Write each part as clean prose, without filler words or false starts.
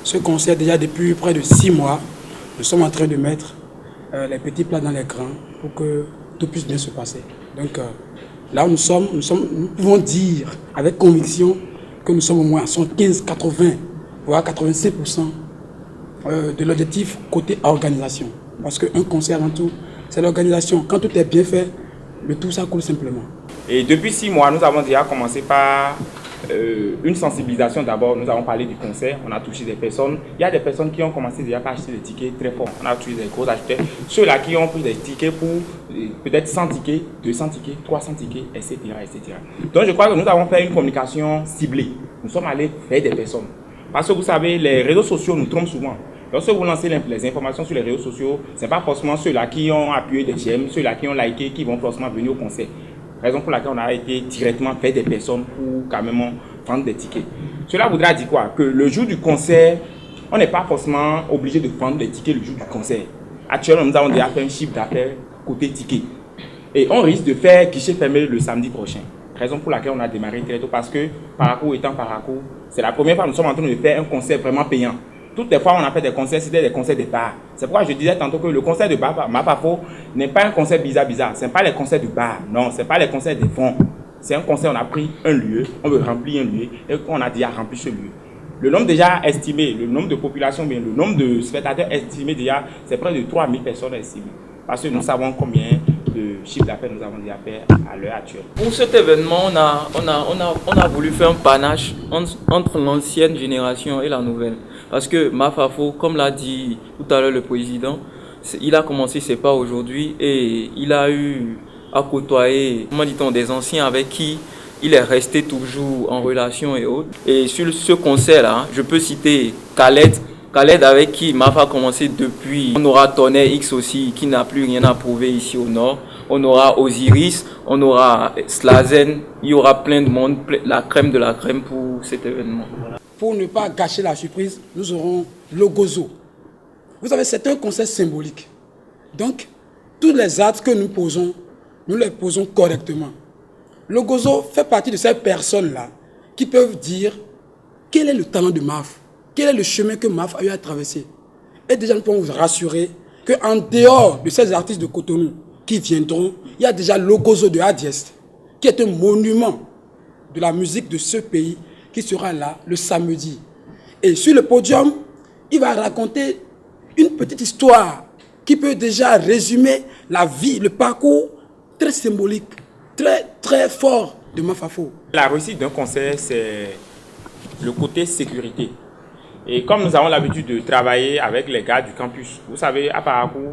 Ce concert, déjà depuis près de 6 mois, nous sommes en train de mettre les petits plats dans les grands pour que tout puisse bien se passer. Donc là où nous pouvons dire avec conviction que nous sommes au moins à 75, 80, voire 85% de l'objectif côté organisation. Parce qu'un concert avant tout, c'est l'organisation. Quand tout est bien fait, le tout ça coule simplement. Et depuis 6 mois, nous avons déjà commencé par une sensibilisation d'abord. Nous avons parlé du concert, on a touché des personnes. Il y a des personnes qui ont commencé déjà par acheter des tickets très forts. On a touché des gros acheteurs. Ceux-là qui ont pris des tickets pour peut-être 100 tickets, 200 tickets, 300 tickets, etc., etc. Donc je crois que nous avons fait une communication ciblée. Nous sommes allés vers des personnes. Parce que vous savez, les réseaux sociaux nous trompent souvent. Lorsque vous lancez les informations sur les réseaux sociaux, ce n'est pas forcément ceux-là qui ont appuyé des j'aime, ceux-là qui ont liké, qui vont forcément venir au concert. Raison pour laquelle on a été directement vers des personnes pour quand même vendre des tickets. Cela voudra dire quoi? Que le jour du concert, on n'est pas forcément obligé de vendre des tickets le jour du concert. Actuellement, nous avons déjà fait un chiffre d'affaires côté tickets. Et on risque de faire guichet fermé le samedi prochain. Raison pour laquelle on a démarré très tôt, parce que Parakou étant Parakou, c'est la première fois que nous sommes en train de faire un concert vraiment payant. Toutes les fois on a fait des concerts, c'était des concerts de bar. C'est pourquoi je disais tantôt que le concert de bar, Mapafo, n'est pas un concert bizarre. Ce n'est pas les concerts de bar, non, ce n'est pas les concerts de fonds. C'est un concert, on a pris un lieu, on veut remplir un lieu, et on a déjà rempli ce lieu. Le nombre déjà estimé, le nombre de population, bien, le nombre de spectateurs estimés déjà, c'est près de 3000 personnes estimées. Parce que nous savons combien de chiffre d'affaires nous avons déjà fait à l'heure actuelle. Pour cet événement, on a voulu faire un panache entre l'ancienne génération et la nouvelle. Parce que Mapafo, comme l'a dit tout à l'heure le président, il a commencé ses pas aujourd'hui et il a eu à côtoyer, comment dit-on, des anciens avec qui il est resté toujours en relation et autres. Et sur ce concert-là, je peux citer Khaled avec qui Mafa a commencé depuis. On aura Tonnerre X aussi qui n'a plus rien à prouver ici au nord. On aura Osiris, on aura Slazen, il y aura plein de monde, la crème de la crème pour cet événement. Pour ne pas gâcher la surprise, nous aurons Logozo. Vous savez, c'est un concert symbolique. Donc, tous les actes que nous posons, nous les posons correctement. Logozo fait partie de ces personnes-là qui peuvent dire quel est le talent de Maf, quel est le chemin que Maf a eu à traverser. Et déjà, nous pouvons vous rassurer qu'en dehors de ces artistes de Cotonou qui viendront, il y a déjà Logozo de Adiest, qui est un monument de la musique de ce pays, qui sera là le samedi. Et sur le podium, il va raconter une petite histoire qui peut déjà résumer la vie, le parcours très symbolique, très fort de Mapafo. La réussite d'un concert, c'est le côté sécurité. Et comme nous avons l'habitude de travailler avec les gars du campus, vous savez, à Parakou,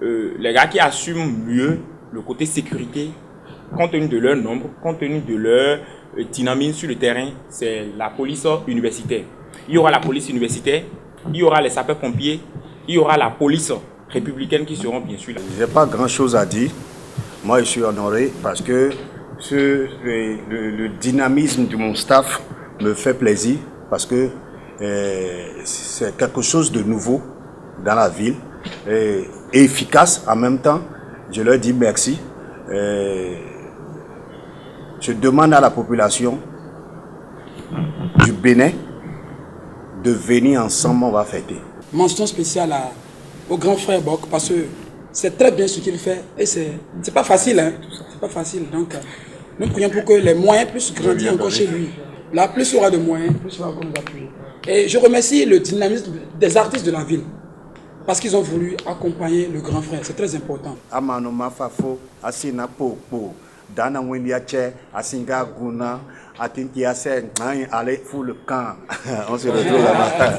les gars qui assument mieux le côté sécurité, compte tenu de leur nombre, compte tenu de leur dynamisme sur le terrain, c'est la police universitaire. Il y aura la police universitaire, il y aura les sapeurs-pompiers, il y aura la police républicaine qui seront bien sûr là. Je n'ai pas grand-chose à dire. Moi, je suis honoré parce que le dynamisme de mon staff me fait plaisir parce que c'est quelque chose de nouveau dans la ville et efficace en même temps. Je leur dis merci. Je demande à la population du Bénin de venir ensemble, on va fêter. Mention spéciale au grand frère Bok parce que c'est très bien ce qu'il fait et c'est pas facile, hein. C'est pas facile. Donc nous prions pour que les moyens puissent grandir encore chez lui. Là, plus il y aura de moyens, plus il va encore nous appuyer. Et je remercie le dynamisme des artistes de la ville parce qu'ils ont voulu accompagner le grand frère. C'est très important. Amano Mapafo, Asina Popo, Dana Wendiache, Asinga Guna, Atinti Asen, allez, fou le camp. On se retrouve là-bas.